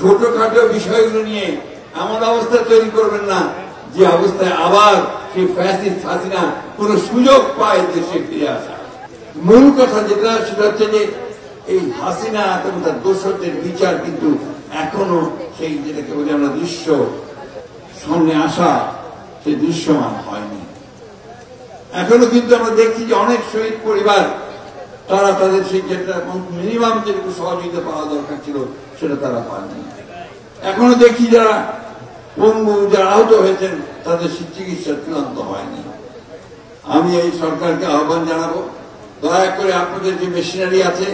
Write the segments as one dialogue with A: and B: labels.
A: ছোটখাটো বিষয়গুলো নিয়ে এমন অবস্থা তৈরি করবেন না যে অবস্থায় আবার সেই ফ্যাসিস্ট হাসিনা কোন সুযোগ পায় দেশে ফিরে আসা। মূল কথা যেটা সেটা হচ্ছে যে এই হাসিনা এবং তার দোষরদের বিচার কিন্তু এখনো সেই যেটাকে বলি আমরা দৃশ্য সামনে আসা সেই দৃশ্যমান হয়নি। এখনো কিন্তু আমরা দেখছি যে অনেক শহীদ পরিবার তারা তাদের সেই যেটা মিনিমাম যেটুকু সহযোগিতা পাওয়া দরকার ছিল সেটা তারা পায়নি। এখনো দেখছি যারা পঙ্গু যারা আহত হয়েছেন তাদের চিকিৎসা চূড়ান্ত হয়নি। আমি এই সরকারকে আহ্বান জানাবো, দয়া করে আপনাদের যে মেশিনারি আছে,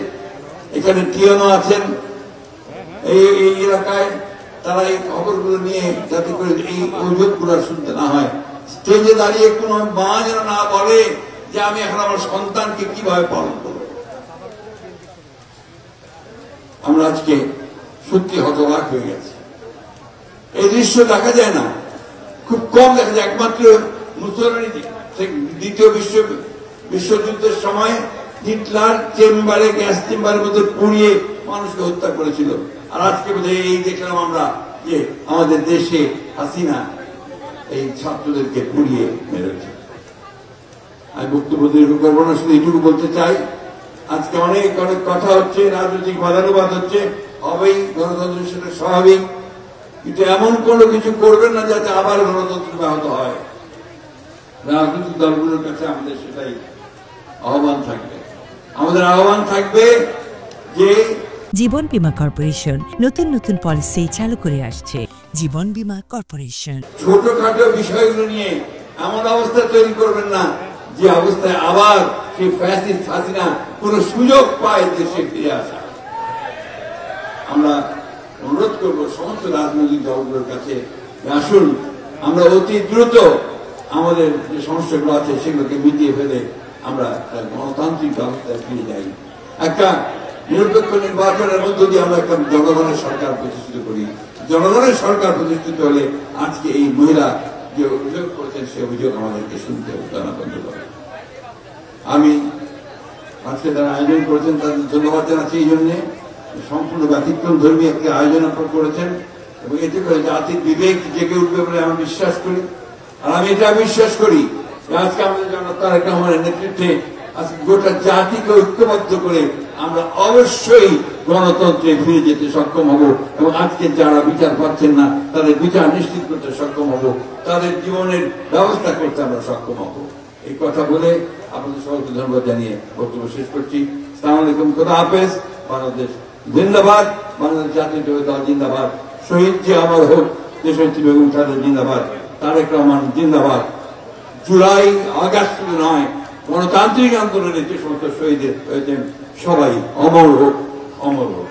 A: এখানে টিএনও আছেন এই এলাকায়, তারা এই খবরগুলো নিয়ে যাতে করে এই অভিযোগগুলো শুনতে না হয়। স্টেজে দাঁড়িয়ে কোনো মা যেন না বলে যে আমি এখন আমার সন্তানকে কিভাবে পালন করব। আমরা আজকে সত্যি হতবাক হয়ে গেছে। এই দৃশ্য দেখা যায় না, খুব কম দেখা যায়। একমাত্র মুসলিম দ্বিতীয় বিশ্বযুদ্ধের সময় হিটলার চেম্বারে গ্যাস চেম্বারের মধ্যে পুড়িয়ে মানুষকে হত্যা করেছিল। আর আজকে বোধহয় এই দেখলাম আমরা যে আমাদের দেশে হাসিনা এই ছাত্রদেরকে পুড়িয়ে মেরেছে। আমি বক্তব্য দীর্ঘ করবো না, শুধু এইটুকু বলতে চাই, আজকে অনেক অনেক কথা হচ্ছে, রাজনৈতিক বাদানুবাদ হচ্ছে, হবেই, গণতন্ত্র সেটা স্বাভাবিক, কিন্তু এমন কোনো কিছু করবেন না যাতে আবার গণতন্ত্র ব্যাহত হয়। রাজনৈতিক দলগুলোর কাছে আমাদের সেটাই আহ্বান থাকবে। আমাদের আহ্বান থাকবে যে
B: জীবন বীমা কর্পোরেশন নতুন নতুন পলিসি চালু করে আসছে। জীবন বীমা কর্পোরেশন
A: ছোটখাটো বিষয়গুলো নিয়ে এমন অবস্থা তৈরি করবেন না যে অবস্থায় আবার সেই ফ্যাসিস্ট হাসিনা কোন সুযোগ পায় দেশে ফিরে আসা। আমরা অনুরোধ করব সমস্ত রাজনৈতিক দলগুলোর কাছে, আসুন আমরা অতি দ্রুত আমাদের যে সমস্যাগুলো আছে সেগুলোকে মিটিয়ে ফেলে আমরা গণতান্ত্রিক ব্যবস্থায় ফিরে যাই। একটা নিরপেক্ষ নির্বাচনের মধ্য দিয়ে আমরা একটা জনগণের সরকার প্রতিষ্ঠিত করি। জনগণের সরকার প্রতিষ্ঠিত হলে আজকে এই মহিলা যে অভিযোগ করেছেন সে অভিযোগ আমাদেরকে শুনতে হবে। আমি আজকে যারা আয়োজন করেছেন তাদের ধন্যবাদ জানাচ্ছি। এই জন্যে সম্পূর্ণ ব্যতিক্রম ধর্মী একটি আয়োজন আপনারা করেছেন এবং এতে করে জাতির বিবেক জেগে উঠবে বলে আমি বিশ্বাস করি। আর আমি এটা বিশ্বাস করি যে আজকে আমাদের জনতা তারেক রহমানের নেতৃত্বে আজকে গোটা জাতিকে ঐক্যবদ্ধ করে আমরা অবশ্যই গণতন্ত্রে ফিরে যেতে সক্ষম হব এবং আজকে যারা বিচার পাচ্ছেন না তাদের বিচার নিশ্চিত করতে সক্ষম হব, তাদের জীবনের ব্যবস্থা করতে আমরা সক্ষম হব। এই কথা বলে আপনাদের সবাইকে ধন্যবাদ জানিয়ে বক্তব্য শেষ করছি। আসসালামু আলাইকুম, খোদা হাফেজ। বাংলাদেশ জিন্দাবাদ, বাংলাদেশ জাতীয় দল জিন্দাবাদ, শহীদ যে আমার হোক, দেশনেত্রী বেগম খালেদা জিন্দাবাদ, তারেক রহমান জিন্দাবাদ। জুলাই আগস্ট শুধু নয়, গণতান্ত্রিক আন্দোলনে যে সমস্ত শহীদ হয়েছেন সবাই অমর হোক, অমর হোক।